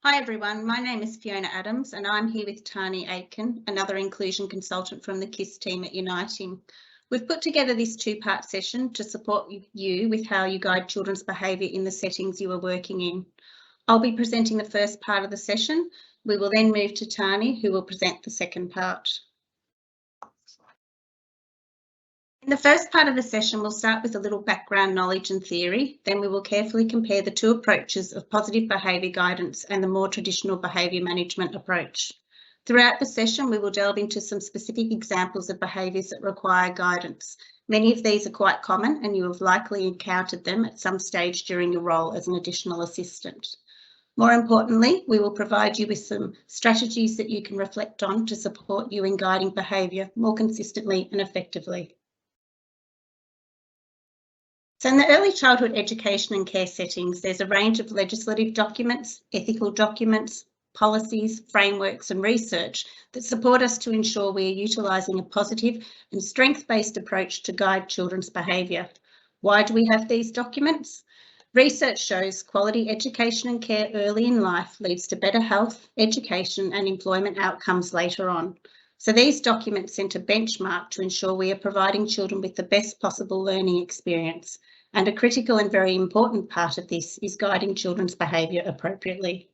Hi everyone, my name is Fiona Adams and I'm here with Tani Aitken, another inclusion consultant from the KISS team at Uniting. We've put together this two-part session to support you with how you guide children's behaviour in the settings you are working in. I'll be presenting the first part of the session. We will then move to Tani, who will present the second part. In the first part of the session, we'll start with a little background knowledge and theory. Then we will carefully compare the two approaches of positive behaviour guidance and the more traditional behaviour management approach. Throughout the session, we will delve into some specific examples of behaviours that require guidance. Many of these are quite common and you have likely encountered them at some stage during your role as an additional assistant. More importantly, we will provide you with some strategies that you can reflect on to support you in guiding behaviour more consistently and effectively. So in the early childhood education and care settings, there's a range of legislative documents, ethical documents, policies, frameworks and research that support us to ensure we are utilising a positive and strength-based approach to guide children's behaviour. Why do we have these documents? Research shows quality education and care early in life leads to better health, education and employment outcomes later on. So these documents set a benchmark to ensure we are providing children with the best possible learning experience. And a critical and very important part of this is guiding children's behaviour appropriately.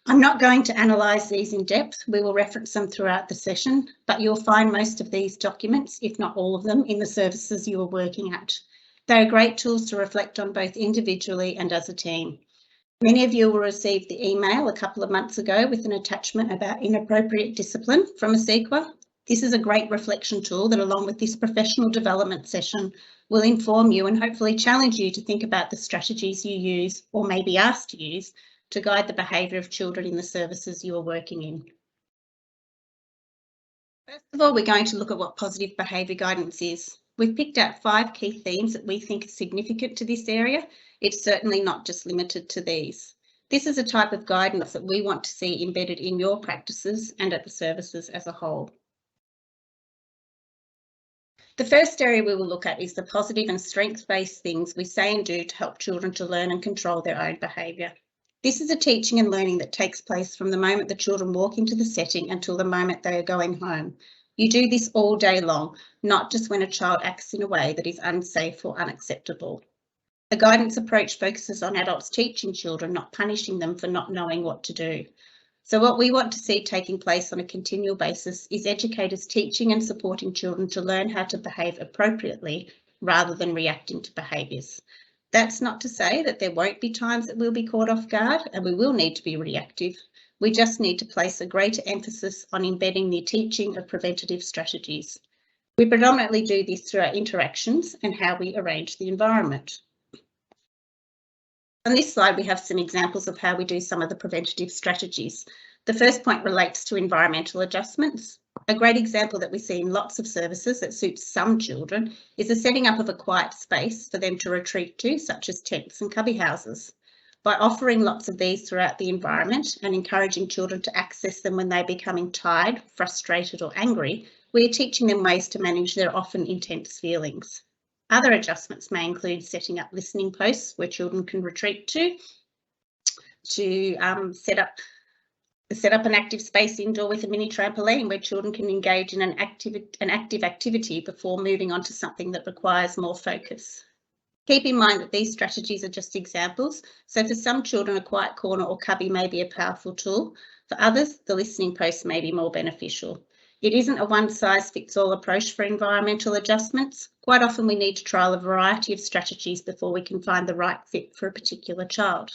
I'm not going to analyse these in depth, we will reference them throughout the session, but you'll find most of these documents, if not all of them, in the services you are working at. They are great tools to reflect on both individually and as a team. Many of you will receive the email a couple of months ago with an attachment about inappropriate discipline from a CEQA. This is a great reflection tool that, along with this professional development session, will inform you and hopefully challenge you to think about the strategies you use or may be asked to use to guide the behaviour of children in the services you are working in. First of all, we're going to look at what positive behaviour guidance is. We've picked out 5 key themes that we think are significant to this area. It's certainly not just limited to these. This is a type of guidance that we want to see embedded in your practices and at the services as a whole. The first area we will look at is the positive and strength-based things we say and do to help children to learn and control their own behaviour. This is a teaching and learning that takes place from the moment the children walk into the setting until the moment they are going home. You do this all day long, not just when a child acts in a way that is unsafe or unacceptable. The guidance approach focuses on adults teaching children, not punishing them for not knowing what to do. So what we want to see taking place on a continual basis is educators teaching and supporting children to learn how to behave appropriately rather than reacting to behaviours. That's not to say that there won't be times that we'll be caught off guard and we will need to be reactive. We just need to place a greater emphasis on embedding the teaching of preventative strategies. We predominantly do this through our interactions and how we arrange the environment. On this slide, we have some examples of how we do some of the preventative strategies. The first point relates to environmental adjustments. A great example that we see in lots of services that suits some children is the setting up of a quiet space for them to retreat to, such as tents and cubby houses. By offering lots of these throughout the environment and encouraging children to access them when they're becoming tired, frustrated or angry, we are teaching them ways to manage their often intense feelings. Other adjustments may include setting up listening posts where children can retreat to set up an active space indoor with a mini trampoline where children can engage in an active activity before moving on to something that requires more focus. Keep in mind that these strategies are just examples, so for some children a quiet corner or cubby may be a powerful tool. For others, the listening post may be more beneficial. It isn't a one-size-fits-all approach for environmental adjustments. Quite often we need to trial a variety of strategies before we can find the right fit for a particular child.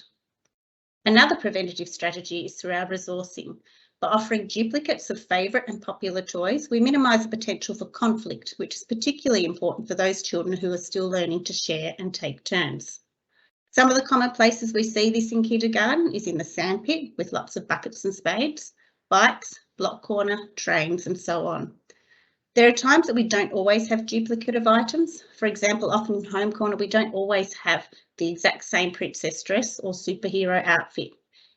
Another preventative strategy is through our resourcing. By offering duplicates of favourite and popular toys, we minimise the potential for conflict, which is particularly important for those children who are still learning to share and take turns. Some of the common places we see this in kindergarten is in the sandpit with lots of buckets and spades, bikes, block corner, trains and so on. There are times that we don't always have duplicative items. For example, often in home corner we don't always have the exact same princess dress or superhero outfit.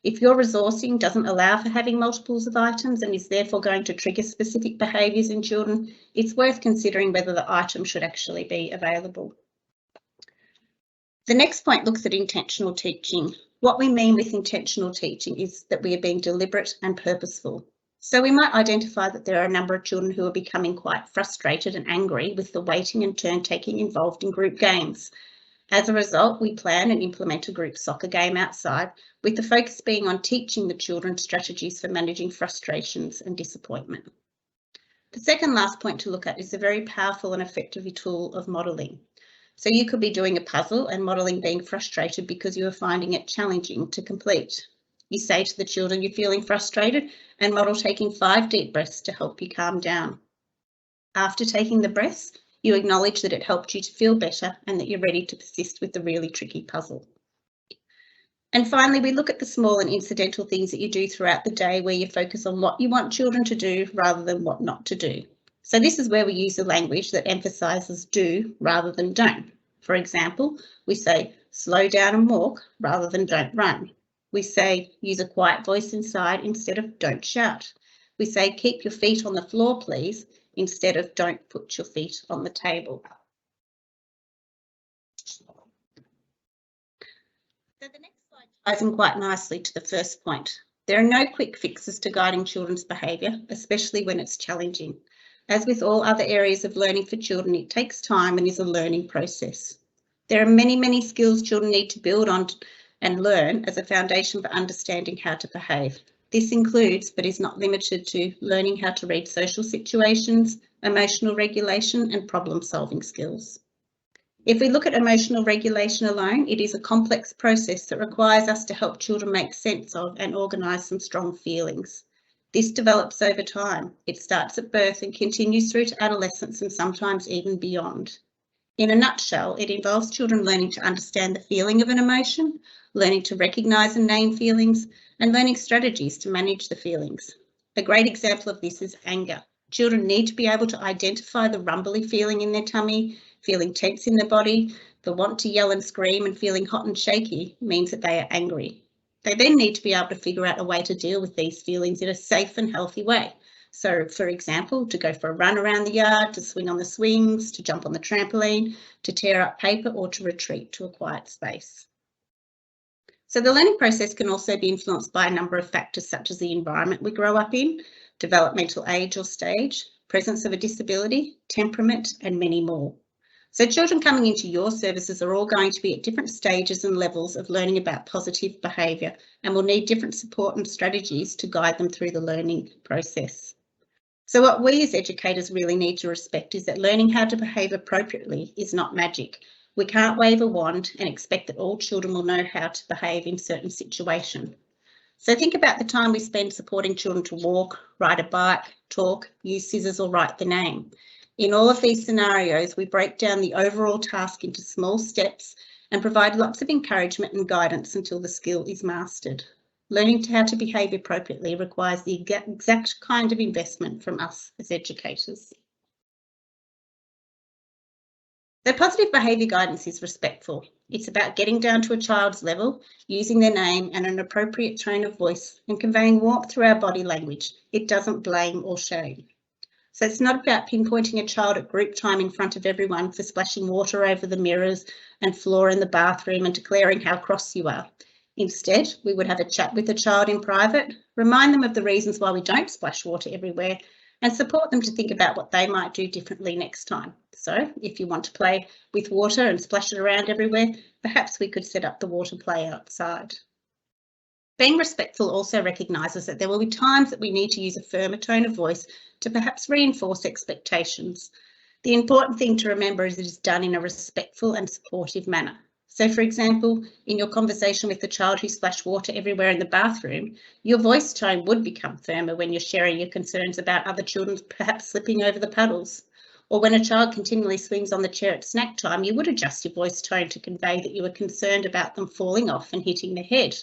If your resourcing doesn't allow for having multiples of items and is therefore going to trigger specific behaviours in children, it's worth considering whether the item should actually be available. The next point looks at intentional teaching. What we mean with intentional teaching is that we are being deliberate and purposeful. So we might identify that there are a number of children who are becoming quite frustrated and angry with the waiting and turn taking involved in group games. As a result, we plan and implement a group soccer game outside, with the focus being on teaching the children strategies for managing frustrations and disappointment. The second last point to look at is a very powerful and effective tool of modelling. So you could be doing a puzzle and modelling being frustrated because you are finding it challenging to complete. You say to the children you're feeling frustrated and model taking 5 deep breaths to help you calm down. After taking the breaths, you acknowledge that it helped you to feel better and that you're ready to persist with the really tricky puzzle. And finally, we look at the small and incidental things that you do throughout the day where you focus on what you want children to do rather than what not to do. So this is where we use a language that emphasises do rather than don't. For example, we say slow down and walk rather than don't run. We say use a quiet voice inside instead of don't shout. We say keep your feet on the floor, please, instead of don't put your feet on the table. So the next slide ties in quite nicely to the first point. There are no quick fixes to guiding children's behaviour, especially when it's challenging. As with all other areas of learning for children, it takes time and is a learning process. There are many skills children need to build on and learn as a foundation for understanding how to behave. This includes, but is not limited to, learning how to read social situations, emotional regulation and problem-solving skills. If we look at emotional regulation alone, it is a complex process that requires us to help children make sense of and organise some strong feelings. This develops over time. It starts at birth and continues through to adolescence and sometimes even beyond. In a nutshell, it involves children learning to understand the feeling of an emotion, learning to recognise and name feelings, and learning strategies to manage the feelings. A great example of this is anger. Children need to be able to identify the rumbly feeling in their tummy, feeling tense in their body, the want to yell and scream and feeling hot and shaky means that they are angry. They then need to be able to figure out a way to deal with these feelings in a safe and healthy way. So, for example, to go for a run around the yard, to swing on the swings, to jump on the trampoline, to tear up paper or to retreat to a quiet space. So the learning process can also be influenced by a number of factors such as the environment we grow up in, developmental age or stage, presence of a disability, temperament, and many more. So children coming into your services are all going to be at different stages and levels of learning about positive behaviour and will need different support and strategies to guide them through the learning process. So what we as educators really need to respect is that learning how to behave appropriately is not magic. We can't wave a wand and expect that all children will know how to behave in certain situations. So think about the time we spend supporting children to walk, ride a bike, talk, use scissors or write the name. In all of these scenarios, we break down the overall task into small steps and provide lots of encouragement and guidance until the skill is mastered. Learning how to behave appropriately requires the exact kind of investment from us as educators. So positive behaviour guidance is respectful. It's about getting down to a child's level, using their name and an appropriate tone of voice and conveying warmth through our body language. It doesn't blame or shame. So it's not about pinpointing a child at group time in front of everyone for splashing water over the mirrors and floor in the bathroom and declaring how cross you are. Instead, we would have a chat with the child in private, remind them of the reasons why we don't splash water everywhere, and support them to think about what they might do differently next time. So if you want to play with water and splash it around everywhere, perhaps we could set up the water play outside. Being respectful also recognises that there will be times that we need to use a firmer tone of voice to perhaps reinforce expectations. The important thing to remember is it is done in a respectful and supportive manner. So, for example, in your conversation with the child who splashed water everywhere in the bathroom, your voice tone would become firmer when you're sharing your concerns about other children perhaps slipping over the puddles. Or when a child continually swings on the chair at snack time, you would adjust your voice tone to convey that you are concerned about them falling off and hitting their head.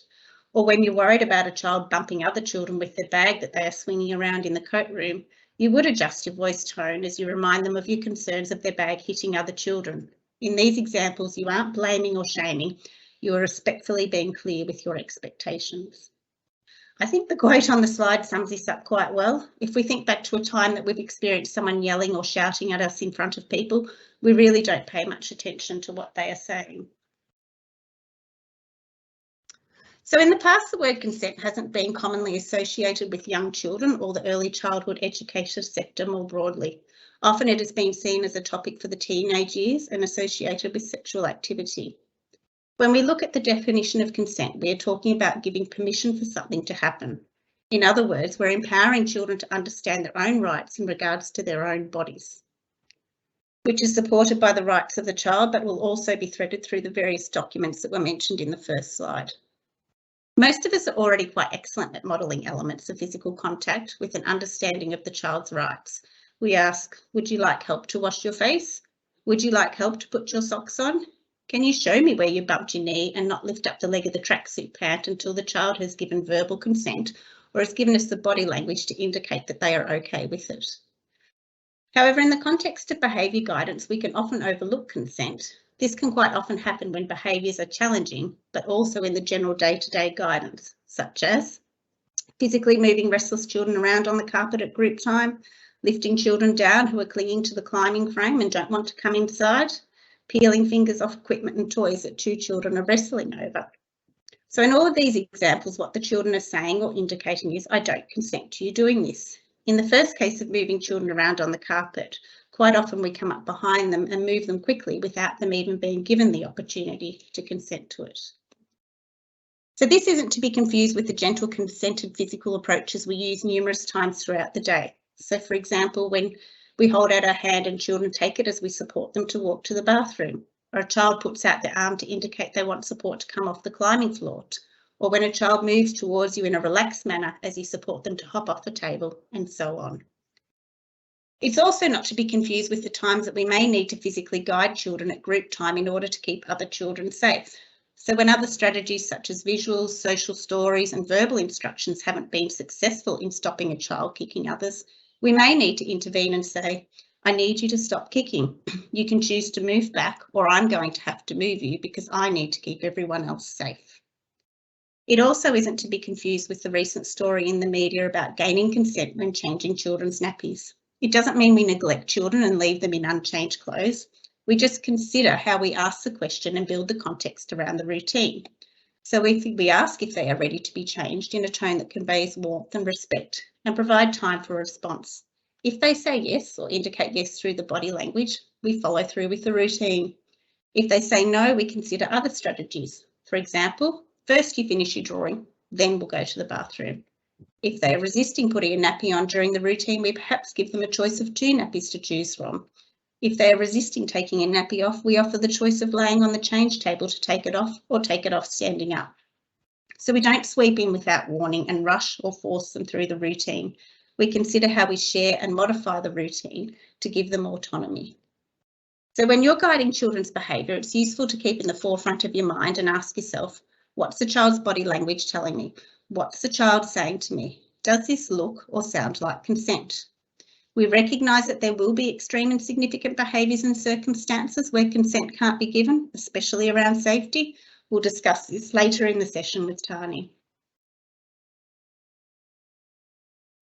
Or when you're worried about a child bumping other children with their bag that they are swinging around in the coat room, you would adjust your voice tone as you remind them of your concerns of their bag hitting other children. In these examples, you aren't blaming or shaming, you are respectfully being clear with your expectations. I think the quote on the slide sums this up quite well. If we think back to a time that we've experienced someone yelling or shouting at us in front of people, we really don't pay much attention to what they are saying. So in the past, the word consent hasn't been commonly associated with young children or the early childhood education sector more broadly. Often it has been seen as a topic for the teenage years and associated with sexual activity. When we look at the definition of consent, we are talking about giving permission for something to happen. In other words, we're empowering children to understand their own rights in regards to their own bodies, which is supported by the rights of the child, but will also be threaded through the various documents that were mentioned in the first slide. Most of us are already quite excellent at modelling elements of physical contact with an understanding of the child's rights. We ask, would you like help to wash your face? Would you like help to put your socks on? Can you show me where you bumped your knee and not lift up the leg of the tracksuit pant until the child has given verbal consent or has given us the body language to indicate that they are okay with it? However, in the context of behaviour guidance, we can often overlook consent. This can quite often happen when behaviours are challenging, but also in the general day-to-day guidance, such as physically moving restless children around on the carpet at group time, lifting children down who are clinging to the climbing frame and don't want to come inside, peeling fingers off equipment and toys that two children are wrestling over. So in all of these examples, what the children are saying or indicating is, I don't consent to you doing this. In the first case of moving children around on the carpet, quite often we come up behind them and move them quickly without them even being given the opportunity to consent to it. So this isn't to be confused with the gentle consented physical approaches we use numerous times throughout the day. So for example, when we hold out our hand and children take it as we support them to walk to the bathroom, or a child puts out their arm to indicate they want support to come off the climbing floor, or when a child moves towards you in a relaxed manner as you support them to hop off the table, and so on. It's also not to be confused with the times that we may need to physically guide children at group time in order to keep other children safe. So when other strategies such as visuals, social stories and verbal instructions haven't been successful in stopping a child kicking others, we may need to intervene and say, I need you to stop kicking. You can choose to move back, or I'm going to have to move you because I need to keep everyone else safe. It also isn't to be confused with the recent story in the media about gaining consent when changing children's nappies. It doesn't mean we neglect children and leave them in unchanged clothes. We just consider how we ask the question and build the context around the routine. So if we ask if they are ready to be changed in a tone that conveys warmth and respect, and provide time for a response. If they say yes or indicate yes through the body language, we follow through with the routine. If they say no, we consider other strategies. For example, first you finish your drawing, then we'll go to the bathroom. If they are resisting putting a nappy on during the routine, we perhaps give them a choice of 2 nappies to choose from. If they are resisting taking a nappy off, we offer the choice of laying on the change table to take it off or take it off standing up. So we don't sweep in without warning and rush or force them through the routine. We consider how we share and modify the routine to give them autonomy. So when you're guiding children's behaviour, it's useful to keep in the forefront of your mind and ask yourself, what's the child's body language telling me? What's the child saying to me? Does this look or sound like consent? We recognise that there will be extreme and significant behaviours and circumstances where consent can't be given, especially around safety. We'll discuss this later in the session with Tani.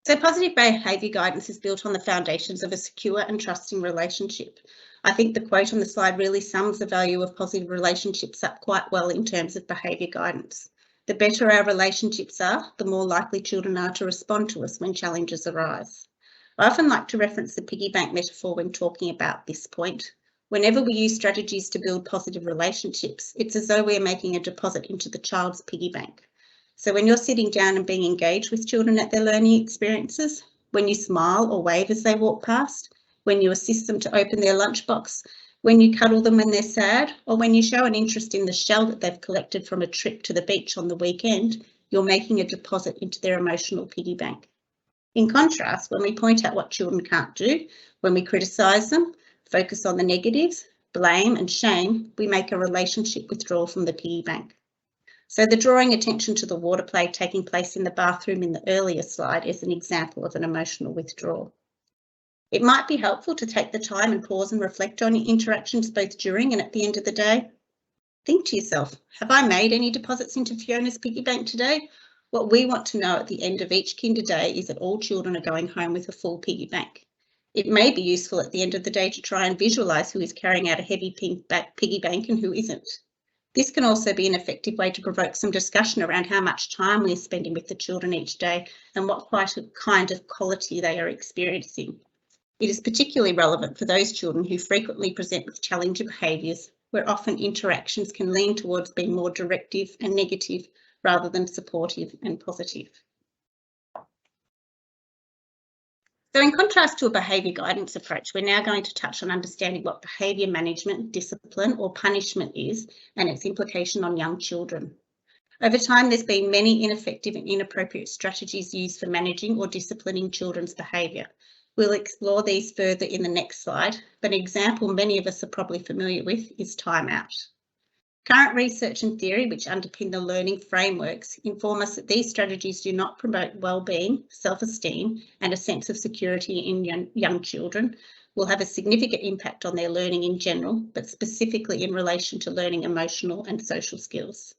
So positive behaviour guidance is built on the foundations of a secure and trusting relationship. I think the quote on the slide really sums the value of positive relationships up quite well in terms of behaviour guidance. The better our relationships are, the more likely children are to respond to us when challenges arise. I often like to reference the piggy bank metaphor when talking about this point. Whenever we use strategies to build positive relationships, it's as though we're making a deposit into the child's piggy bank. So when you're sitting down and being engaged with children at their learning experiences, when you smile or wave as they walk past, when you assist them to open their lunchbox, when you cuddle them when they're sad, or when you show an interest in the shell that they've collected from a trip to the beach on the weekend, you're making a deposit into their emotional piggy bank. In contrast, when we point out what children can't do, when we criticise them, focus on the negatives, blame and shame, we make a relationship withdrawal from the piggy bank. So the drawing attention to the water play taking place in the bathroom in the earlier slide is an example of an emotional withdrawal. It might be helpful to take the time and pause and reflect on your interactions both during and at the end of the day. Think to yourself, have I made any deposits into Fiona's piggy bank today? What we want to know at the end of each kinder day is that all children are going home with a full piggy bank. It may be useful at the end of the day to try and visualise who is carrying out a heavy piggy bank and who isn't. This can also be an effective way to provoke some discussion around how much time we're spending with the children each day and what kind of quality they are experiencing. It is particularly relevant for those children who frequently present with challenging behaviours, where often interactions can lean towards being more directive and negative rather than supportive and positive. So in contrast to a behaviour guidance approach, we're now going to touch on understanding what behaviour management, discipline or punishment is and its implication on young children. Over time, there's been many ineffective and inappropriate strategies used for managing or disciplining children's behaviour. We'll explore these further in the next slide, but an example many of us are probably familiar with is timeout. Current research and theory which underpin the learning frameworks inform us that these strategies do not promote well-being, self-esteem and a sense of security in young children, will have a significant impact on their learning in general, but specifically in relation to learning emotional and social skills.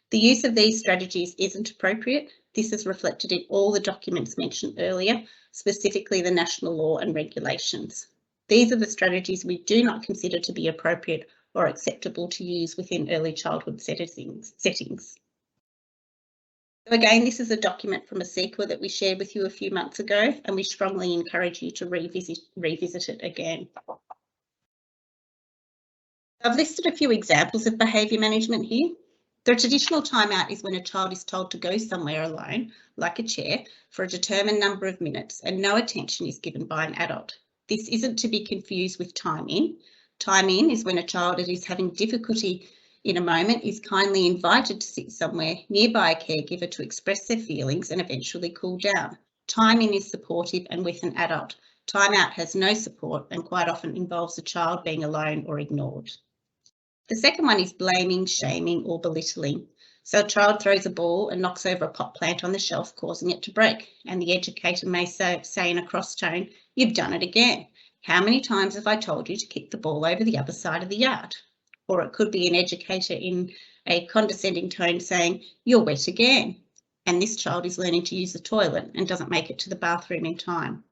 The use of these strategies isn't appropriate. This is reflected in all the documents mentioned earlier, specifically the national law and regulations. These are the strategies we do not consider to be appropriate or acceptable to use within early childhood settings. So again, this is a document from a CEQA that we shared with you a few months ago, and we strongly encourage you to revisit it again. I've listed a few examples of behaviour management here. The traditional timeout is when a child is told to go somewhere alone, like a chair, for a determined number of minutes and no attention is given by an adult. This isn't to be confused with time in. Time in is when a child that is having difficulty in a moment is kindly invited to sit somewhere nearby a caregiver to express their feelings and eventually cool down. Time in is supportive and with an adult. Time out has no support and quite often involves a child being alone or ignored. The second one is blaming, shaming or belittling. So a child throws a ball and knocks over a pot plant on the shelf, causing it to break, and the educator may say in a cross tone, "You've done it again. How many times have I told you to kick the ball over the other side of the yard?" Or it could be an educator in a condescending tone saying, "You're wet again," and this child is learning to use the toilet and doesn't make it to the bathroom in time.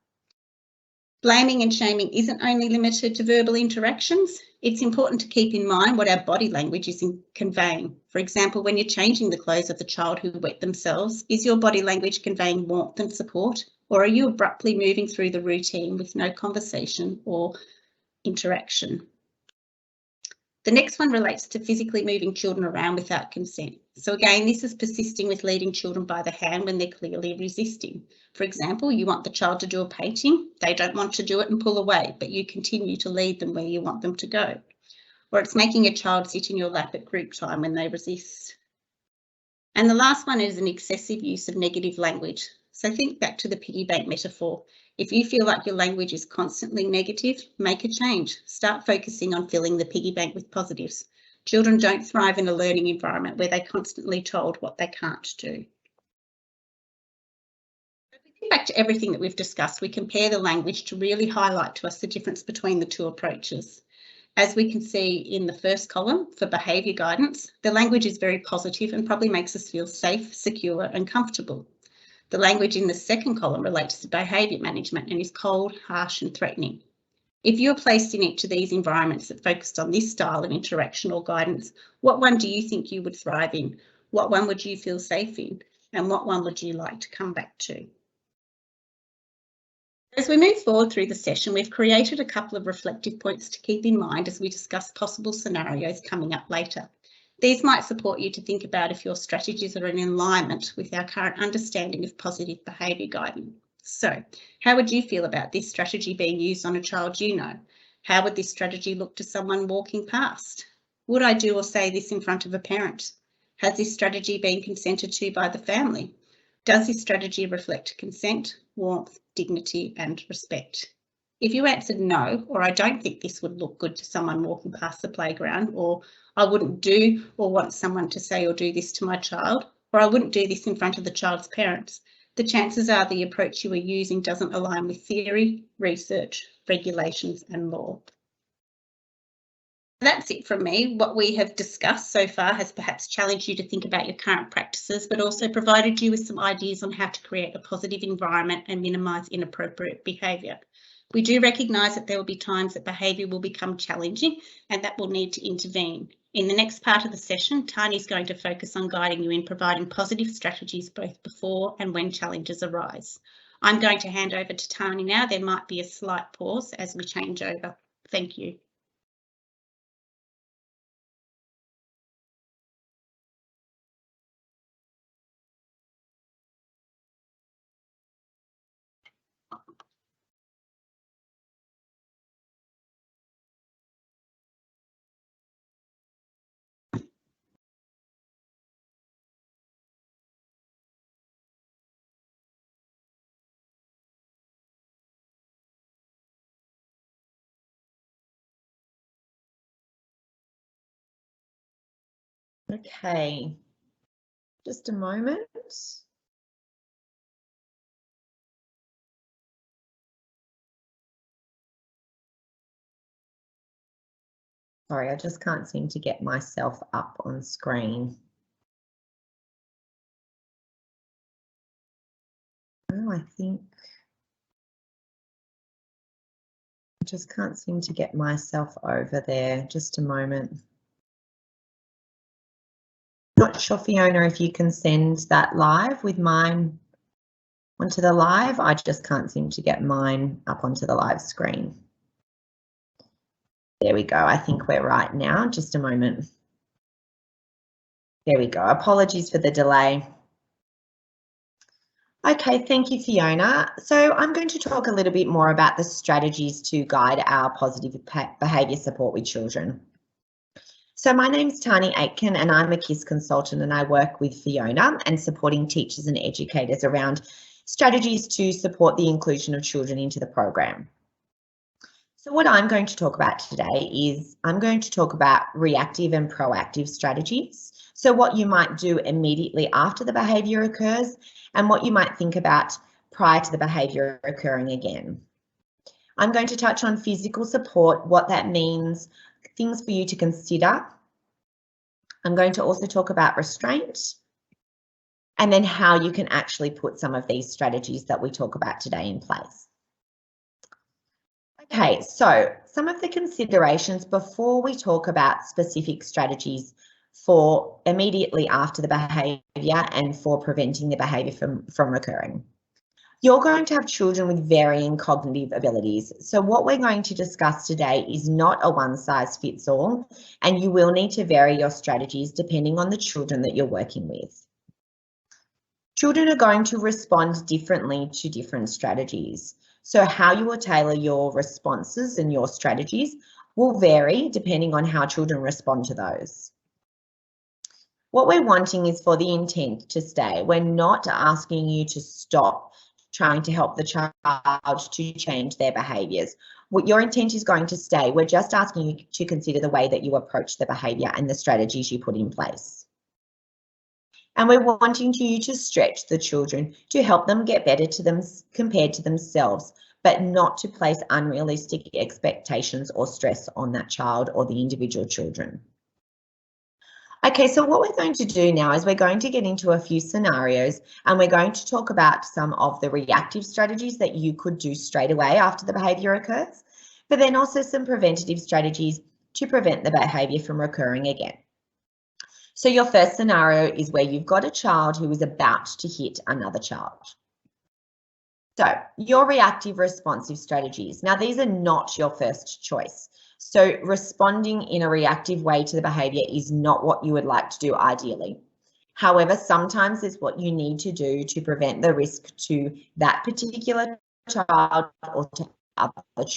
Blaming and shaming isn't only limited to verbal interactions. It's important to keep in mind what our body language is conveying. For example, when you're changing the clothes of the child who wet themselves, is your body language conveying warmth and support, or are you abruptly moving through the routine with no conversation or interaction? The next one relates to physically moving children around without consent. So again, this is persisting with leading children by the hand when they're clearly resisting. For example, you want the child to do a painting, they don't want to do it and pull away, but you continue to lead them where you want them to go. Or it's making a child sit in your lap at group time when they resist. And the last one is an excessive use of negative language. So think back to the piggy bank metaphor. If you feel like your language is constantly negative, make a change. Start focusing on filling the piggy bank with positives. Children don't thrive in a learning environment where they're constantly told what they can't do. If we think back to everything that we've discussed, we compare the language to really highlight to us the difference between the two approaches. As we can see in the first column for behaviour guidance, the language is very positive and probably makes us feel safe, secure and comfortable. The language in the second column relates to behaviour management and is cold, harsh and threatening. If you are placed in each of these environments that focused on this style of interaction or guidance, what one do you think you would thrive in? What one would you feel safe in? And what one would you like to come back to? As we move forward through the session, we've created a couple of reflective points to keep in mind as we discuss possible scenarios coming up later. These might support you to think about if your strategies are in alignment with our current understanding of positive behaviour guidance. So, how would you feel about this strategy being used on a child you know? How would this strategy look to someone walking past? Would I do or say this in front of a parent? Has this strategy been consented to by the family? Does this strategy reflect consent, warmth, dignity and respect? If you answered no, or I don't think this would look good to someone walking past the playground, or I wouldn't do or want someone to say or do this to my child, or I wouldn't do this in front of the child's parents, the chances are the approach you are using doesn't align with theory, research, regulations and law. That's it from me. What we have discussed so far has perhaps challenged you to think about your current practices, but also provided you with some ideas on how to create a positive environment and minimise inappropriate behaviour. We do recognise that there will be times that behaviour will become challenging and that will need to intervene. In the next part of the session, Tani's going to focus on guiding you in providing positive strategies both before and when challenges arise. I'm going to hand over to Tani now. There might be a slight pause as we change over. Thank you. Okay, just a moment. Sorry, I just can't seem to get myself up on screen. Oh, I think I just can't seem to get myself over there. Just a moment. Not sure, Fiona, if you can send that live with mine onto the live. I just can't seem to get mine up onto the live screen. There we go. I think we're right now. Just a moment. There we go. Apologies for the delay. Okay, thank you, Fiona. So I'm going to talk a little bit more about the strategies to guide our positive behaviour support with children. So my name's Tani Aitken and I'm a KISS consultant, and I work with Fiona and supporting teachers and educators around strategies to support the inclusion of children into the program. So what I'm going to talk about today is I'm going to talk about reactive and proactive strategies. So what you might do immediately after the behaviour occurs and what you might think about prior to the behaviour occurring again. I'm going to touch on physical support, what that means, things for you to consider. I'm going to also talk about restraint and then how you can actually put some of these strategies that we talk about today in place. Okay, so some of the considerations before we talk about specific strategies for immediately after the behaviour and for preventing the behaviour from recurring. You're going to have children with varying cognitive abilities. So what we're going to discuss today is not a one-size-fits-all, and you will need to vary your strategies depending on the children that you're working with. Children are going to respond differently to different strategies. So how you will tailor your responses and your strategies will vary depending on how children respond to those. What we're wanting is for the intent to stay. We're not asking you to stop trying to help the child to change their behaviours. What your intent is going to stay. We're just asking you to consider the way that you approach the behaviour and the strategies you put in place. And we're wanting you to stretch the children to help them get better to them compared to themselves, but not to place unrealistic expectations or stress on that child or the individual children. Okay, so what we're going to do now is we're going to get into a few scenarios and we're going to talk about some of the reactive strategies that you could do straight away after the behaviour occurs, but then also some preventative strategies to prevent the behaviour from recurring again. So your first scenario is where you've got a child who is about to hit another child. So your reactive responsive strategies. Now these are not your first choice. So responding in a reactive way to the behaviour is not what you would like to do ideally. However, sometimes it's what you need to do to prevent the risk to that particular child or to other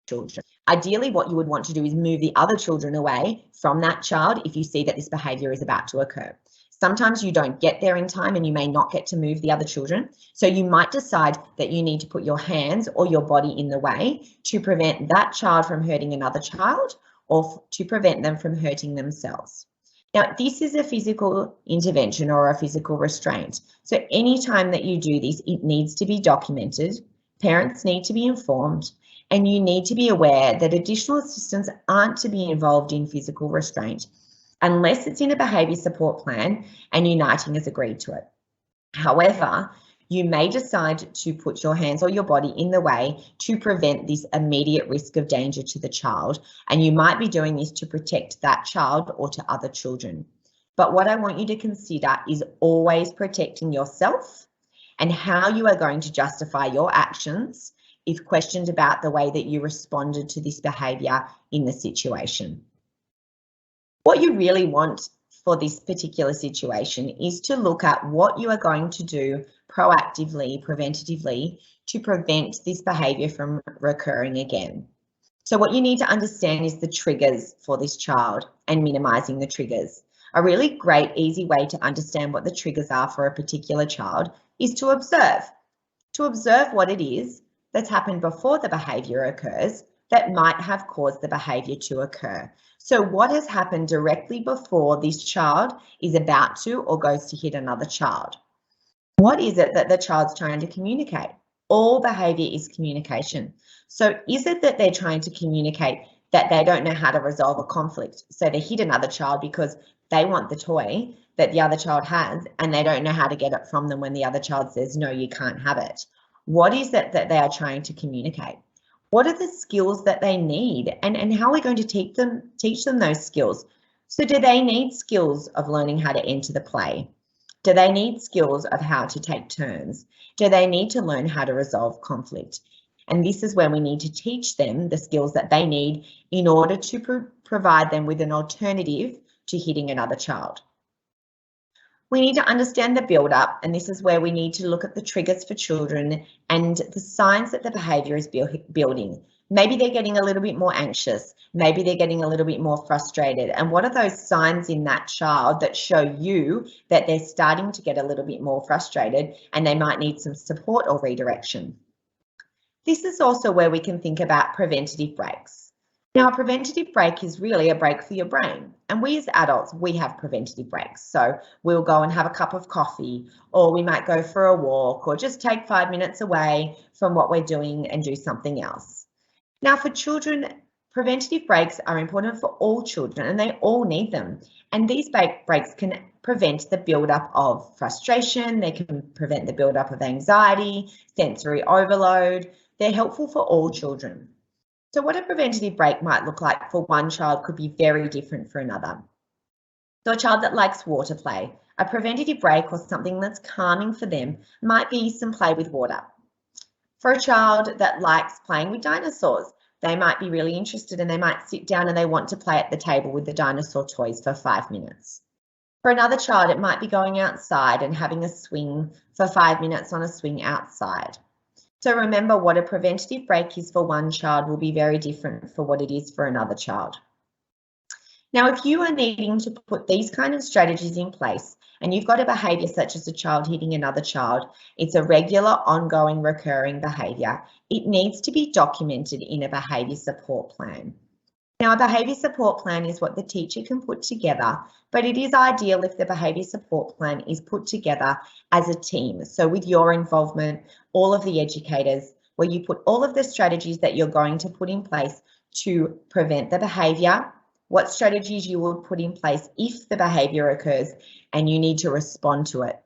children. Ideally, what you would want to do is move the other children away from that child if you see that this behaviour is about to occur. Sometimes you don't get there in time and you may not get to move the other children. So you might decide that you need to put your hands or your body in the way to prevent that child from hurting another child or to prevent them from hurting themselves. Now, this is a physical intervention or a physical restraint. So anytime that you do this, it needs to be documented. Parents need to be informed. And you need to be aware that additional assistants aren't to be involved in physical restraint unless it's in a behaviour support plan and Uniting has agreed to it. However, You may decide to put your hands or your body in the way to prevent this immediate risk of danger to the child, and you might be doing this to protect that child or to other children. But what I want you to consider is always protecting yourself and how you are going to justify your actions if questioned about the way that you responded to this behaviour in the situation. What you really want for this particular situation is to look at what you are going to do proactively, preventatively, to prevent this behaviour from recurring again. So what you need to understand is the triggers for this child and minimising the triggers. A really great, easy way to understand what the triggers are for a particular child is to observe what it is that's happened before the behaviour occurs that might have caused the behaviour to occur. So what has happened directly before this child is about to or goes to hit another child? What is it that the child's trying to communicate? All behaviour is communication. So is it that they're trying to communicate that they don't know how to resolve a conflict? So they hit another child because they want the toy that the other child has and they don't know how to get it from them when the other child says, no, you can't have it. What is it that they are trying to communicate? What are the skills that they need, and how are we going to teach them those skills? So do they need skills of learning how to enter the play? Do they need skills of how to take turns? Do they need to learn how to resolve conflict? And this is where we need to teach them the skills that they need in order to provide them with an alternative to hitting another child. We need to understand the build-up, and this is where we need to look at the triggers for children and the signs that the behaviour is building. Maybe they're getting a little bit more anxious. Maybe they're getting a little bit more frustrated. And what are those signs in that child that show you that they're starting to get a little bit more frustrated and they might need some support or redirection? This is also where we can think about preventative breaks. Now, a preventative break is really a break for your brain. And we as adults, we have preventative breaks. So we'll go and have a cup of coffee, or we might go for a walk, or just take 5 minutes away from what we're doing and do something else. Now, for children, preventative breaks are important for all children and they all need them. And these breaks can prevent the build-up of frustration, they can prevent the build-up of anxiety, sensory overload. They're helpful for all children. So what a preventative break might look like for one child could be very different for another. So a child that likes water play, a preventative break or something that's calming for them might be some play with water. For a child that likes playing with dinosaurs, they might be really interested and they might sit down and they want to play at the table with the dinosaur toys for 5 minutes. For another child, it might be going outside and having a swing for 5 minutes on a swing outside. So remember, what a preventative break is for one child will be very different for what it is for another child. Now, if you are needing to put these kind of strategies in place and you've got a behaviour such as a child hitting another child, it's a regular, ongoing, recurring behaviour. It needs to be documented in a behaviour support plan. Now, a behaviour support plan is what the teacher can put together, but it is ideal if the behaviour support plan is put together as a team. So with your involvement, all of the educators, where you put all of the strategies that you're going to put in place to prevent the behaviour, what strategies you will put in place if the behaviour occurs and you need to respond to it.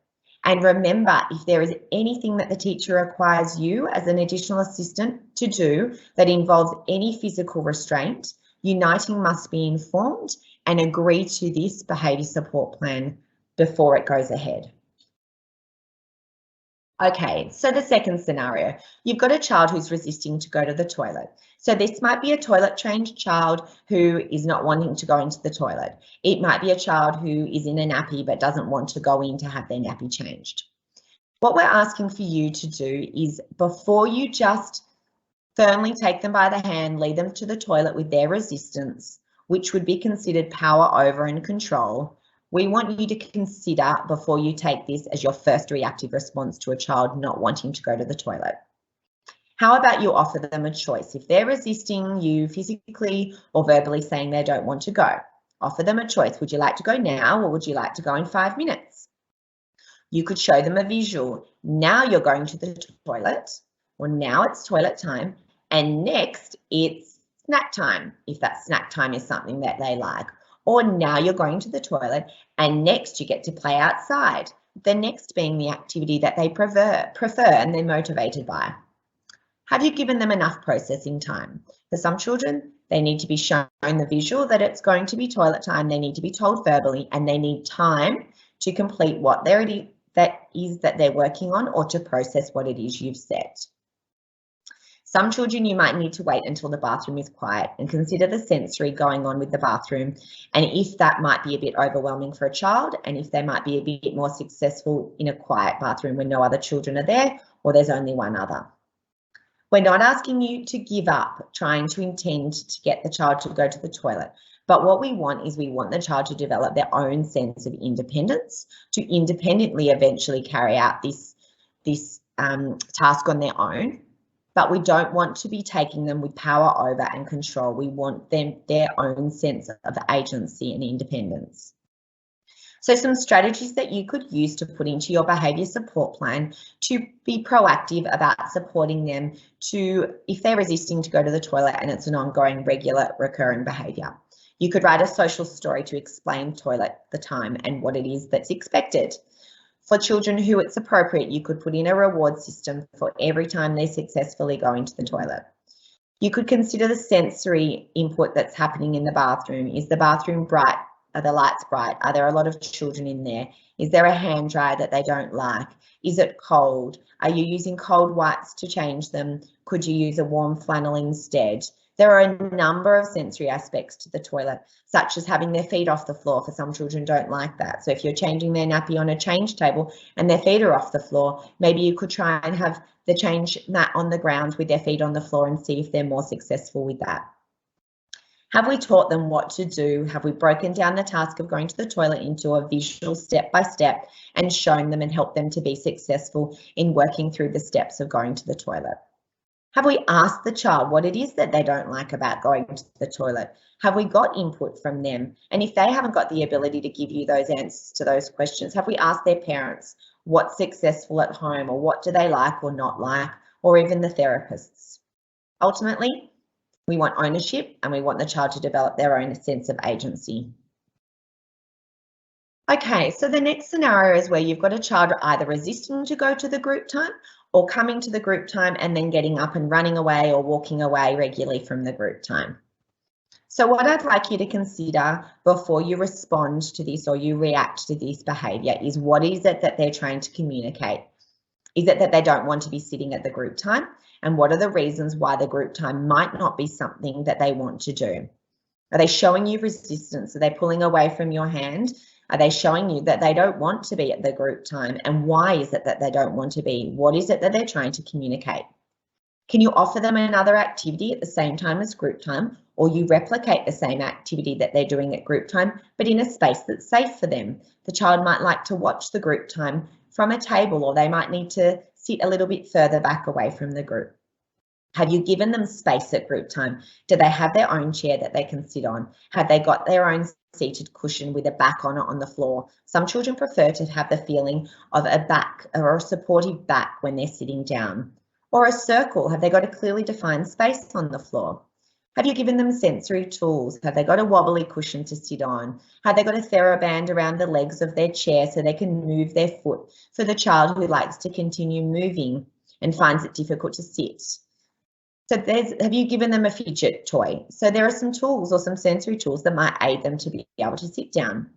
And remember, if there is anything that the teacher requires you as an additional assistant to do that involves any physical restraint, Uniting must be informed and agree to this behaviour support plan before it goes ahead. Okay, so the second scenario, you've got a child who's resisting to go to the toilet. So this might be a toilet trained child who is not wanting to go into the toilet. It might be a child who is in a nappy but doesn't want to go in to have their nappy changed. What we're asking for you to do is, before you just firmly take them by the hand, lead them to the toilet with their resistance, which would be considered power over and control, we want you to consider before you take this as your first reactive response to a child not wanting to go to the toilet. How about you offer them a choice? If they're resisting you physically or verbally saying they don't want to go, offer them a choice. Would you like to go now or would you like to go in 5 minutes? You could show them a visual. Now you're going to the toilet, or now it's toilet time, and next it's snack time, if that snack time is something that they like. Or now you're going to the toilet and next you get to play outside. The next being the activity that they prefer and they're motivated by. Have you given them enough processing time? For some children, they need to be shown the visual that it's going to be toilet time, they need to be told verbally, and they need time to complete what that they're working on or to process what it is you've said. Some children, you might need to wait until the bathroom is quiet and consider the sensory going on with the bathroom, and if that might be a bit overwhelming for a child, and if they might be a bit more successful in a quiet bathroom when no other children are there or there's only one other. We're not asking you to give up trying to intend to get the child to go to the toilet, but what we want is we want the child to develop their own sense of independence, to independently eventually carry out this task on their own. But we don't want to be taking them with power over and control. We want them their own sense of agency and independence. So some strategies that you could use to put into your behaviour support plan to be proactive about supporting them to, if they're resisting to go to the toilet and it's an ongoing, regular, recurring behaviour. You could write a social story to explain the time and what it is that's expected. For children who it's appropriate, you could put in a reward system for every time they're successfully going to the toilet. You could consider the sensory input that's happening in the bathroom. Is the bathroom bright? Are the lights bright? Are there a lot of children in there? Is there a hand dryer that they don't like? Is it cold? Are you using cold wipes to change them? Could you use a warm flannel instead? There are a number of sensory aspects to the toilet, such as having their feet off the floor. For some children don't like that. So if you're changing their nappy on a change table and their feet are off the floor, maybe you could try and have the change mat on the ground with their feet on the floor and see if they're more successful with that. Have we taught them what to do? Have we broken down the task of going to the toilet into a visual step-by-step and shown them and helped them to be successful in working through the steps of going to the toilet? Have we asked the child what it is that they don't like about going to the toilet? Have we got input from them? And if they haven't got the ability to give you those answers to those questions, have we asked their parents what's successful at home, or what do they like or not like, or even the therapists? Ultimately, we want ownership and we want the child to develop their own sense of agency. Okay, so the next scenario is where you've got a child either resisting to go to the group time or coming to the group time and then getting up and running away or walking away regularly from the group time. So what I'd like you to consider before you respond to this or you react to this behaviour is, what is it that they're trying to communicate? Is it that they don't want to be sitting at the group time? And what are the reasons why the group time might not be something that they want to do? Are they showing you resistance? Are they pulling away from your hand? Are they showing you that they don't want to be at the group time? And why is it that they don't want to be? What is it that they're trying to communicate? Can you offer them another activity at the same time as group time, or you replicate the same activity that they're doing at group time, but in a space that's safe for them? The child might like to watch the group time from a table, or they might need to sit a little bit further back away from the group. Have you given them space at group time? Do they have their own chair that they can sit on? Have they got their own seated cushion with a back on it on the floor? Some children prefer to have the feeling of a back or a supportive back when they're sitting down. Or a circle, have they got a clearly defined space on the floor? Have you given them sensory tools? Have they got a wobbly cushion to sit on? Have they got a TheraBand around the legs of their chair so they can move their foot for the child who likes to continue moving and finds it difficult to sit? So have you given them a fidget toy? So there are some tools or some sensory tools that might aid them to be able to sit down.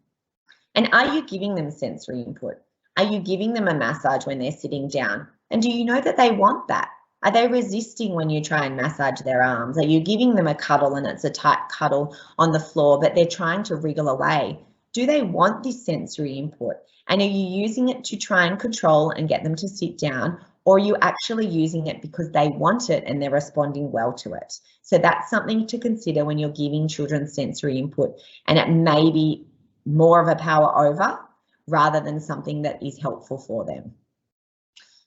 And are you giving them sensory input? Are you giving them a massage when they're sitting down? And do you know that they want that? Are they resisting when you try and massage their arms? Are you giving them a cuddle and it's a tight cuddle on the floor, but they're trying to wriggle away? Do they want this sensory input? And are you using it to try and control and get them to sit down? Or are you actually using it because they want it and they're responding well to it? So that's something to consider when you're giving children sensory input, and it may be more of a power over rather than something that is helpful for them.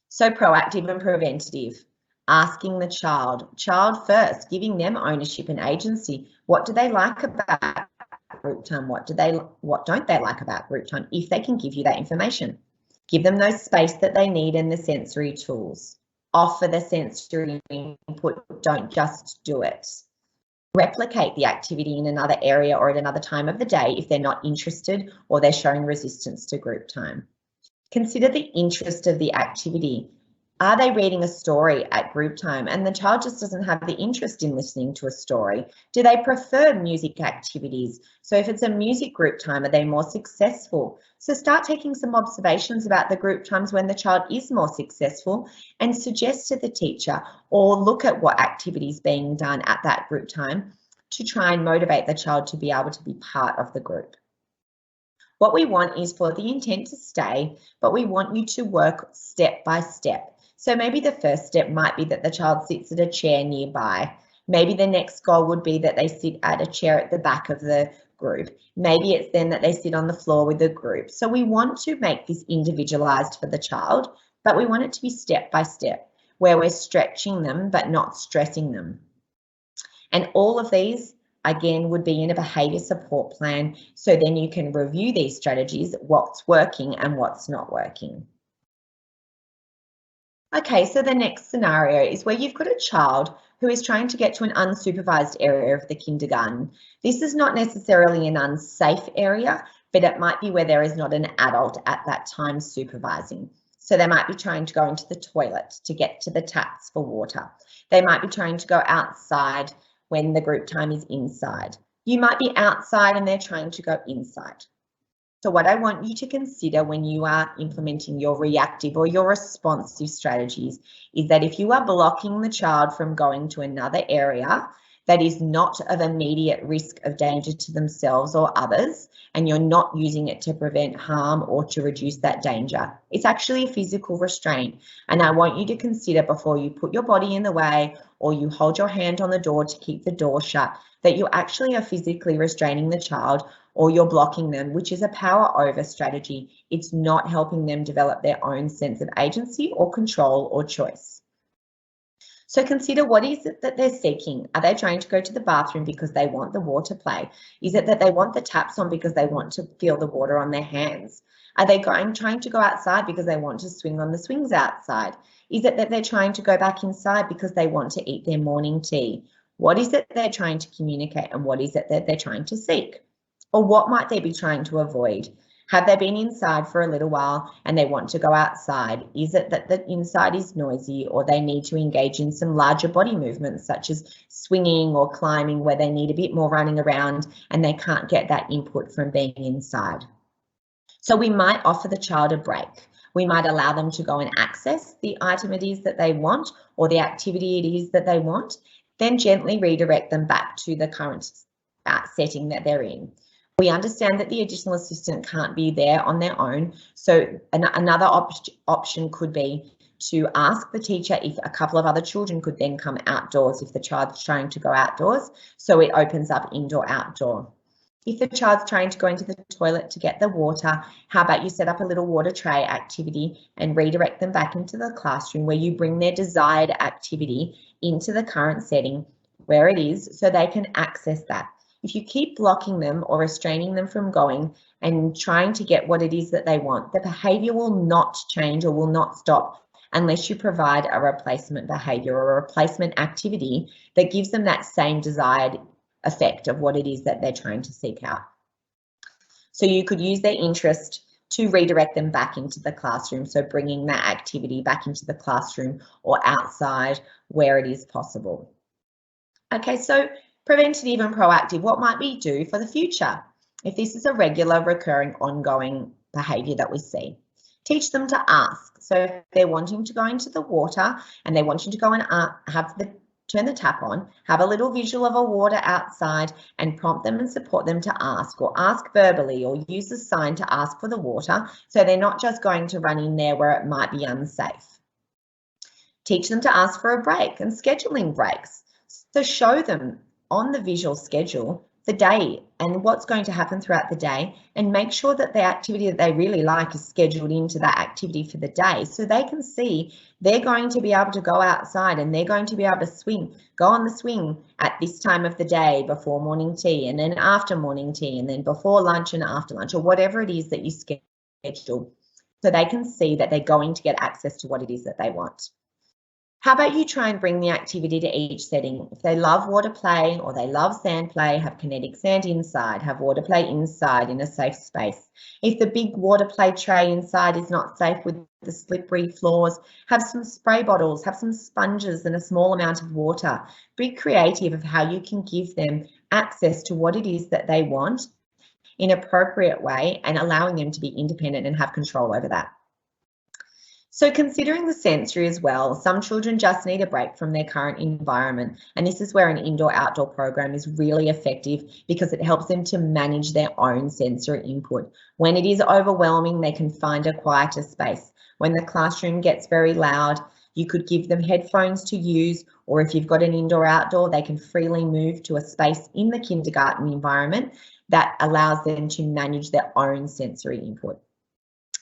So proactive and preventative, asking the child first, giving them ownership and agency. What do they like about group time? What don't they like about group time? If they can give you that information. Give them those space that they need and the sensory tools. Offer the sensory input, don't just do it. Replicate the activity in another area or at another time of the day if they're not interested or they're showing resistance to group time. Consider the interest of the activity. Are they reading a story at group time and the child just doesn't have the interest in listening to a story? Do they prefer music activities? So if it's a music group time, are they more successful? So start taking some observations about the group times when the child is more successful and suggest to the teacher, or look at what activities being done at that group time to try and motivate the child to be able to be part of the group. What we want is for the intent to stay, but we want you to work step by step. So maybe the first step might be that the child sits at a chair nearby. Maybe the next goal would be that they sit at a chair at the back of the group. Maybe it's then that they sit on the floor with the group. So we want to make this individualized for the child, but we want it to be step by step, where we're stretching them but not stressing them. And all of these, again, would be in a behaviour support plan. So then you can review these strategies, what's working and what's not working. Okay, so the next scenario is where you've got a child who is trying to get to an unsupervised area of the kindergarten. This is not necessarily an unsafe area, but it might be where there is not an adult at that time supervising. So they might be trying to go into the toilet to get to the taps for water. They might be trying to go outside when the group time is inside. You might be outside and they're trying to go inside. So what I want you to consider when you are implementing your reactive or your responsive strategies is that if you are blocking the child from going to another area that is not of immediate risk of danger to themselves or others, and you're not using it to prevent harm or to reduce that danger, it's actually a physical restraint. And I want you to consider before you put your body in the way or you hold your hand on the door to keep the door shut, that you actually are physically restraining the child or you're blocking them, which is a power over strategy. It's not helping them develop their own sense of agency or control or choice. So consider, what is it that they're seeking? Are they trying to go to the bathroom because they want the water play? Is it that they want the taps on because they want to feel the water on their hands? Are they trying to go outside because they want to swing on the swings outside? Is it that they're trying to go back inside because they want to eat their morning tea? What is it they're trying to communicate and what is it that they're trying to seek? Or what might they be trying to avoid? Have they been inside for a little while and they want to go outside? Is it that the inside is noisy or they need to engage in some larger body movements such as swinging or climbing where they need a bit more running around and they can't get that input from being inside? So we might offer the child a break. We might allow them to go and access the item it is that they want or the activity it is that they want, then gently redirect them back to the current setting that they're in. We understand that the additional assistant can't be there on their own, so another option could be to ask the teacher if a couple of other children could then come outdoors if the child's trying to go outdoors, so it opens up indoor-outdoor. If the child's trying to go into the toilet to get the water, how about you set up a little water tray activity and redirect them back into the classroom where you bring their desired activity into the current setting where it is so they can access that. If you keep blocking them or restraining them from going and trying to get what it is that they want, the behaviour will not change or will not stop unless you provide a replacement behaviour or a replacement activity that gives them that same desired effect of what it is that they're trying to seek out. So you could use their interest to redirect them back into the classroom, so bringing that activity back into the classroom or outside where it is possible. Okay, so preventative and proactive, what might we do for the future if this is a regular, recurring, ongoing behaviour that we see? Teach them to ask. So if they're wanting to go into the water and they're wanting to go and turn the tap on, have a little visual of a water outside and prompt them and support them to ask, or ask verbally or use a sign to ask for the water so they're not just going to run in there where it might be unsafe. Teach them to ask for a break and scheduling breaks. So show them on the visual schedule the day and what's going to happen throughout the day, and make sure that the activity that they really like is scheduled into that activity for the day so they can see they're going to be able to go outside and they're going to be able to go on the swing at this time of the day before morning tea and then after morning tea and then before lunch and after lunch, or whatever it is that you schedule, so they can see that they're going to get access to what it is that they want. How about you try and bring the activity to each setting? If they love water play or they love sand play, have kinetic sand inside, have water play inside in a safe space. If the big water play tray inside is not safe with the slippery floors, have some spray bottles, have some sponges and a small amount of water. Be creative of how you can give them access to what it is that they want in an appropriate way and allowing them to be independent and have control over that. So considering the sensory as well, some children just need a break from their current environment, and this is where an indoor-outdoor program is really effective because it helps them to manage their own sensory input. When it is overwhelming, they can find a quieter space. When the classroom gets very loud, you could give them headphones to use, or if you've got an indoor-outdoor, they can freely move to a space in the kindergarten environment that allows them to manage their own sensory input.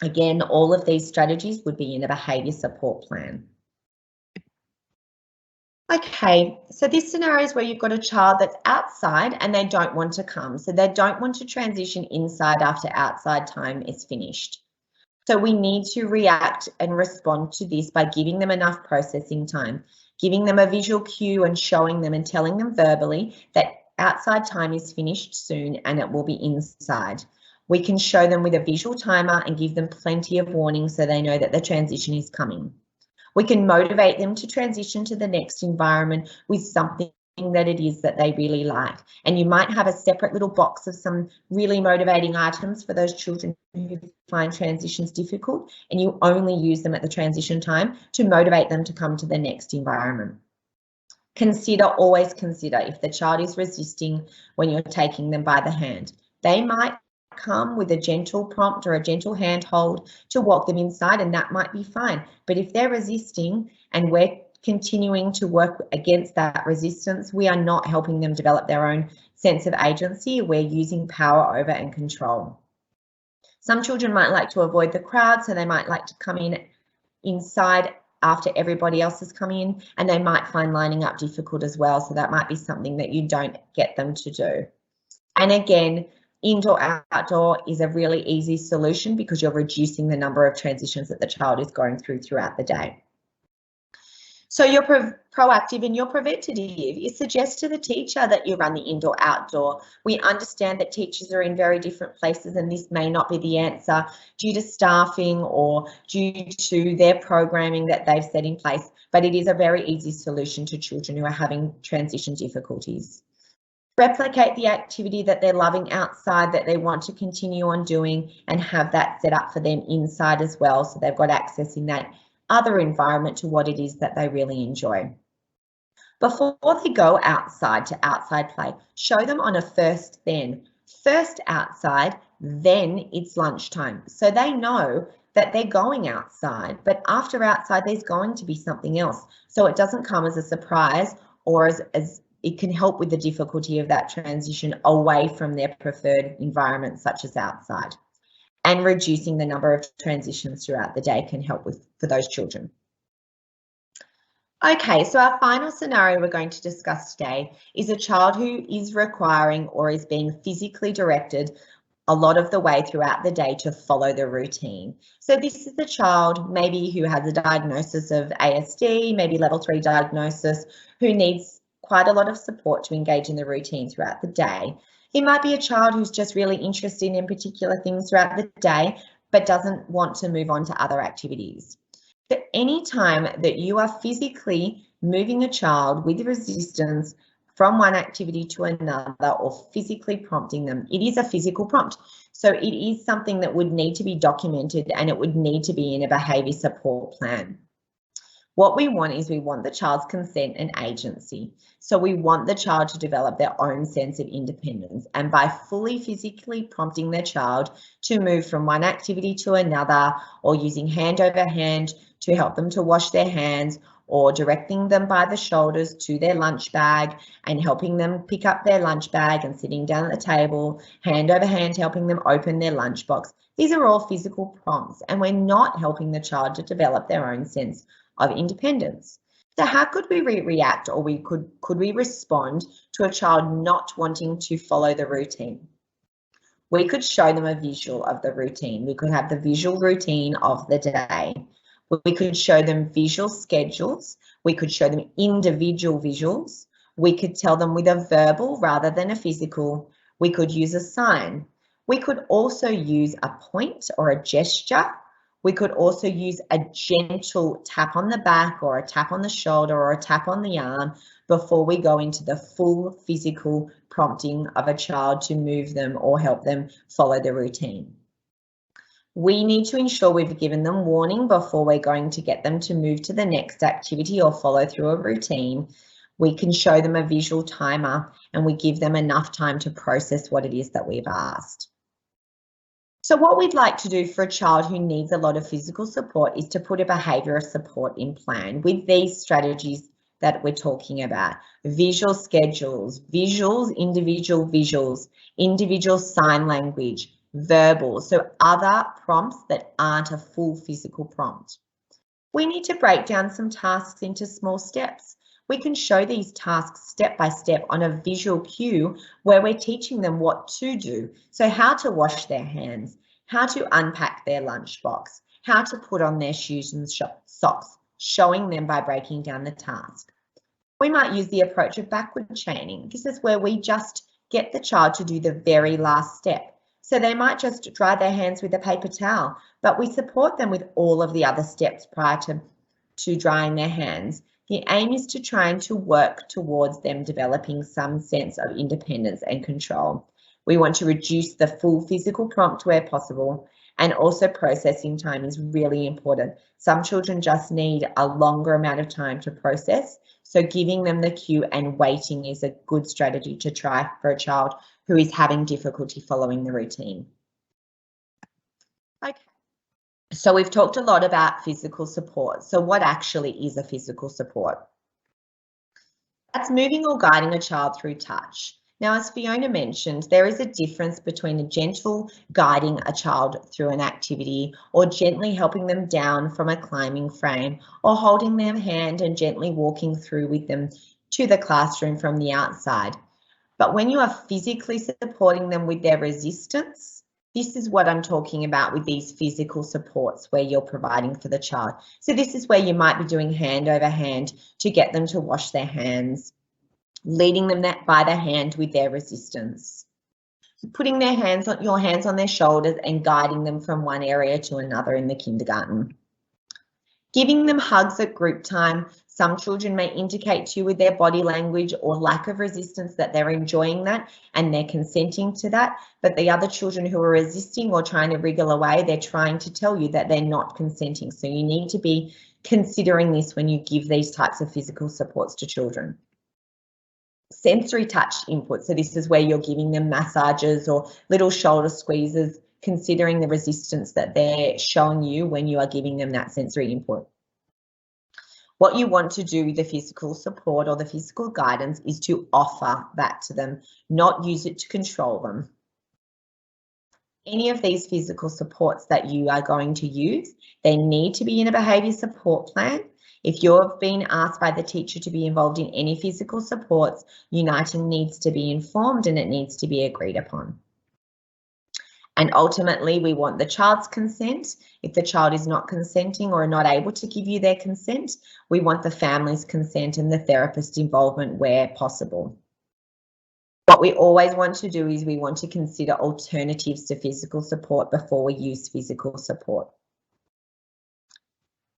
Again, all of these strategies would be in a behaviour support plan. Okay, so this scenario is where you've got a child that's outside and they don't want to come. So they don't want to transition inside after outside time is finished. So we need to react and respond to this by giving them enough processing time, giving them a visual cue and showing them and telling them verbally that outside time is finished soon and it will be inside. We can show them with a visual timer and give them plenty of warning so they know that the transition is coming. We can motivate them to transition to the next environment with something that it is that they really like. And you might have a separate little box of some really motivating items for those children who find transitions difficult, and you only use them at the transition time to motivate them to come to the next environment. Always consider if the child is resisting when you're taking them by the hand. They might come with a gentle prompt or a gentle handhold to walk them inside, and that might be fine. But if they're resisting and we're continuing to work against that resistance, we are not helping them develop their own sense of agency. We're using power over and control. Some children might like to avoid the crowd, so they might like to come inside after everybody else has come in, and they might find lining up difficult as well. So that might be something that you don't get them to do. And again, indoor-outdoor is a really easy solution because you're reducing the number of transitions that the child is going through throughout the day. So you're proactive and you're preventative. You suggest to the teacher that you run the indoor-outdoor. We understand that teachers are in very different places and this may not be the answer due to staffing or due to their programming that they've set in place, but it is a very easy solution to children who are having transition difficulties. Replicate the activity that they're loving outside that they want to continue on doing and have that set up for them inside as well, so they've got access in that other environment to what it is that they really enjoy. Before they go outside to outside play, show them on a first outside, then it's lunchtime. So they know that they're going outside, but after outside there's going to be something else. So it doesn't come as a surprise or as it can help with the difficulty of that transition away from their preferred environment, such as outside. And reducing the number of transitions throughout the day can help for those children. Okay, so our final scenario we're going to discuss today is a child who is requiring or is being physically directed a lot of the way throughout the day to follow the routine. So this is the child maybe who has a diagnosis of ASD, maybe level 3 diagnosis, who needs quite a lot of support to engage in the routine throughout the day. It might be a child who's just really interested in particular things throughout the day, but doesn't want to move on to other activities. But any time that you are physically moving a child with resistance from one activity to another or physically prompting them, it is a physical prompt. So it is something that would need to be documented and it would need to be in a behaviour support plan. What we want is we want the child's consent and agency. So we want the child to develop their own sense of independence, and by fully physically prompting their child to move from one activity to another, or using hand over hand to help them to wash their hands, or directing them by the shoulders to their lunch bag and helping them pick up their lunch bag and sitting down at the table, hand over hand helping them open their lunchbox. These are all physical prompts, and we're not helping the child to develop their own sense of independence. So how could we react, or could we respond to a child not wanting to follow the routine? We could show them a visual of the routine. We could have the visual routine of the day. We could show them visual schedules We could show them individual visuals. We could tell them with a verbal rather than a physical. We could use a sign. We could also use a point or a gesture. We could also use a gentle tap on the back or a tap on the shoulder or a tap on the arm before we go into the full physical prompting of a child to move them or help them follow the routine. We need to ensure we've given them warning before we're going to get them to move to the next activity or follow through a routine. We can show them a visual timer and we give them enough time to process what it is that we've asked. So what we'd like to do for a child who needs a lot of physical support is to put a behaviour support in plan with these strategies that we're talking about: visual schedules, individual sign language, verbal, so other prompts that aren't a full physical prompt. We need to break down some tasks into small steps. We can show these tasks step by step on a visual cue where we're teaching them what to do. So how to wash their hands, how to unpack their lunchbox, how to put on their shoes and socks, showing them by breaking down the task. We might use the approach of backward chaining. This is where we just get the child to do the very last step. So they might just dry their hands with a paper towel, but we support them with all of the other steps prior to drying their hands. The aim is to try and to work towards them developing some sense of independence and control. We want to reduce the full physical prompt where possible, and also processing time is really important. Some children just need a longer amount of time to process, so giving them the cue and waiting is a good strategy to try for a child who is having difficulty following the routine. Okay. So we've talked a lot about physical support. So what actually is a physical support? That's moving or guiding a child through touch. Now, as Fiona mentioned, there is a difference between a gentle guiding a child through an activity or gently helping them down from a climbing frame or holding their hand and gently walking through with them to the classroom from the outside. But when you are physically supporting them with their resistance, this is what I'm talking about with these physical supports where you're providing for the child. So this is where you might be doing hand over hand to get them to wash their hands, leading them by the hand with their resistance, putting your hands on their shoulders and guiding them from one area to another in the kindergarten. Giving them hugs at group time. Some children may indicate to you with their body language or lack of resistance that they're enjoying that and they're consenting to that. But the other children who are resisting or trying to wriggle away, they're trying to tell you that they're not consenting. So you need to be considering this when you give these types of physical supports to children. Sensory touch input. So this is where you're giving them massages or little shoulder squeezes, considering the resistance that they're showing you when you are giving them that sensory input. What you want to do with the physical support or the physical guidance is to offer that to them, not use it to control them. Any of these physical supports that you are going to use, they need to be in a behaviour support plan. If you've been asked by the teacher to be involved in any physical supports, Uniting needs to be informed and it needs to be agreed upon. And ultimately, we want the child's consent. If the child is not consenting or not able to give you their consent, we want the family's consent and the therapist's involvement where possible. What we always want to do is we want to consider alternatives to physical support before we use physical support.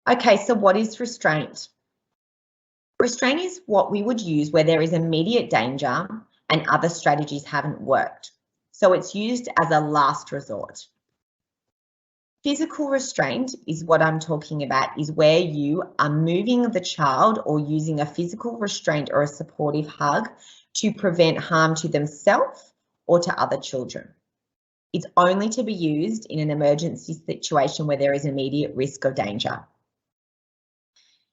Okay, so what is restraint? Restraint is what we would use where there is immediate danger and other strategies haven't worked. So it's used as a last resort. Physical restraint is what I'm talking about, is where you are moving the child or using a physical restraint or a supportive hug to prevent harm to themselves or to other children. It's only to be used in an emergency situation where there is immediate risk of danger.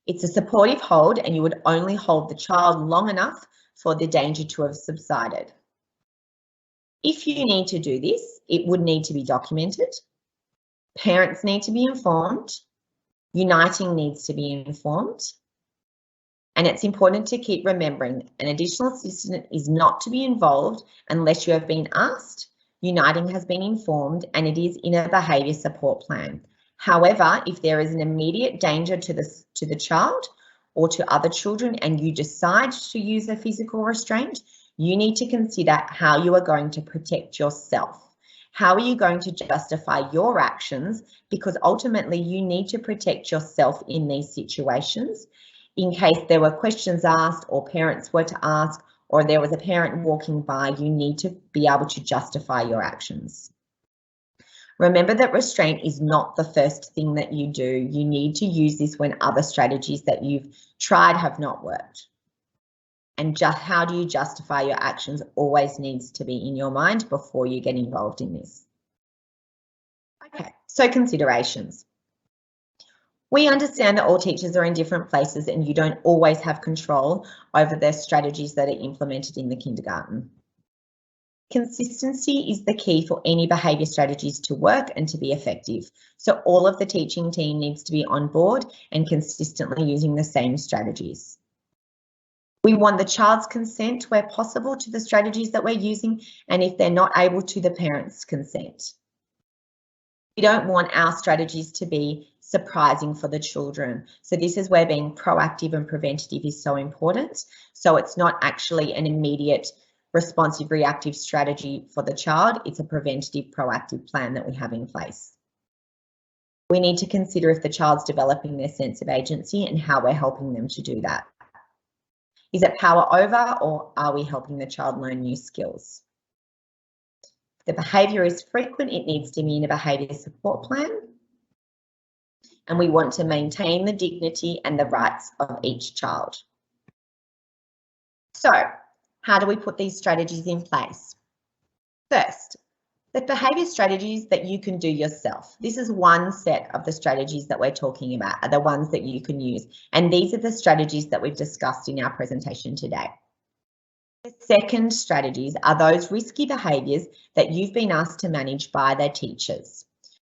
It's a supportive hold and you would only hold the child long enough for the danger to have subsided. If you need to do this, it would need to be documented. Parents need to be informed. Uniting needs to be informed. And it's important to keep remembering an additional assistant is not to be involved unless you have been asked. Uniting has been informed and it is in a behaviour support plan. However, if there is an immediate danger to the child or to other children and you decide to use a physical restraint, you need to consider how you are going to protect yourself. How are you going to justify your actions? Because ultimately you need to protect yourself in these situations. In case there were questions asked or parents were to ask, or there was a parent walking by, you need to be able to justify your actions. Remember that restraint is not the first thing that you do. You need to use this when other strategies that you've tried have not worked. And just how do you justify your actions always needs to be in your mind before you get involved in this. Okay, so considerations. We understand that all teachers are in different places and you don't always have control over the strategies that are implemented in the kindergarten. Consistency is the key for any behaviour strategies to work and to be effective. So all of the teaching team needs to be on board and consistently using the same strategies. We want the child's consent where possible to the strategies that we're using, and if they're not able to, the parents' consent. We don't want our strategies to be surprising for the children. So this is where being proactive and preventative is so important. So it's not actually an immediate responsive reactive strategy for the child, it's a preventative proactive plan that we have in place. We need to consider if the child's developing their sense of agency and how we're helping them to do that. Is it power over, or are we helping the child learn new skills? If the behaviour is frequent, it needs to be in a behaviour support plan. And we want to maintain the dignity and the rights of each child. So, how do we put these strategies in place? First, the behaviour strategies that you can do yourself. This is one set of the strategies that we're talking about, are the ones that you can use. And these are the strategies that we've discussed in our presentation today. The second strategies are those risky behaviours that you've been asked to manage by their teachers.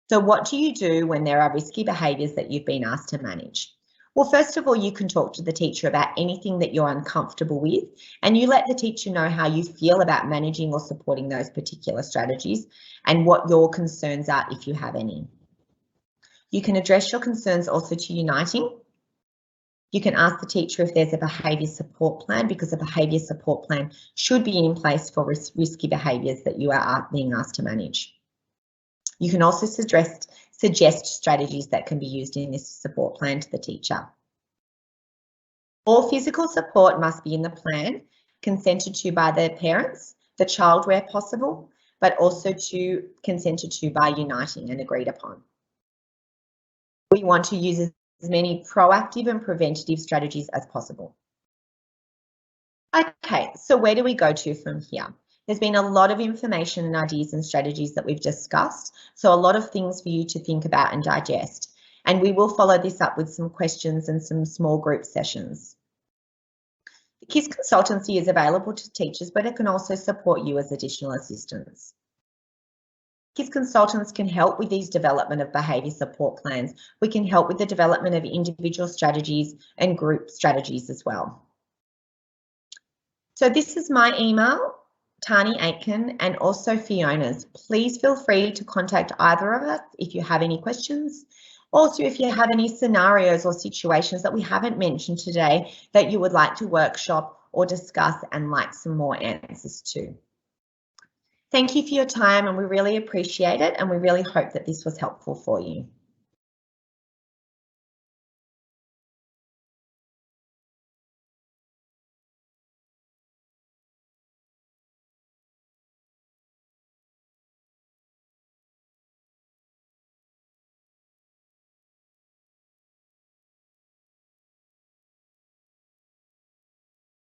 So what do you do when there are risky behaviours that you've been asked to manage? Well, first of all, you can talk to the teacher about anything that you're uncomfortable with, and you let the teacher know how you feel about managing or supporting those particular strategies and what your concerns are if you have any. You can address your concerns also to Uniting. You can ask the teacher if there's a behaviour support plan, because a behaviour support plan should be in place for risky behaviours that you are being asked to manage. You can also suggest strategies that can be used in this support plan to the teacher. All physical support must be in the plan, consented to by their parents, the child where possible, but also consented to by Uniting and agreed upon. We want to use as many proactive and preventative strategies as possible. Okay, so where do we go to from here? There's been a lot of information and ideas and strategies that we've discussed, so a lot of things for you to think about and digest. And we will follow this up with some questions and some small group sessions. The KISS consultancy is available to teachers, but it can also support you as additional assistance. KISS consultants can help with these development of behaviour support plans. We can help with the development of individual strategies and group strategies as well. So this is my email, Tani Aitken, and also Fiona's. Please feel free to contact either of us if you have any questions. Also, if you have any scenarios or situations that we haven't mentioned today that you would like to workshop or discuss and like some more answers to. Thank you for your time, and we really appreciate it, and we really hope that this was helpful for you.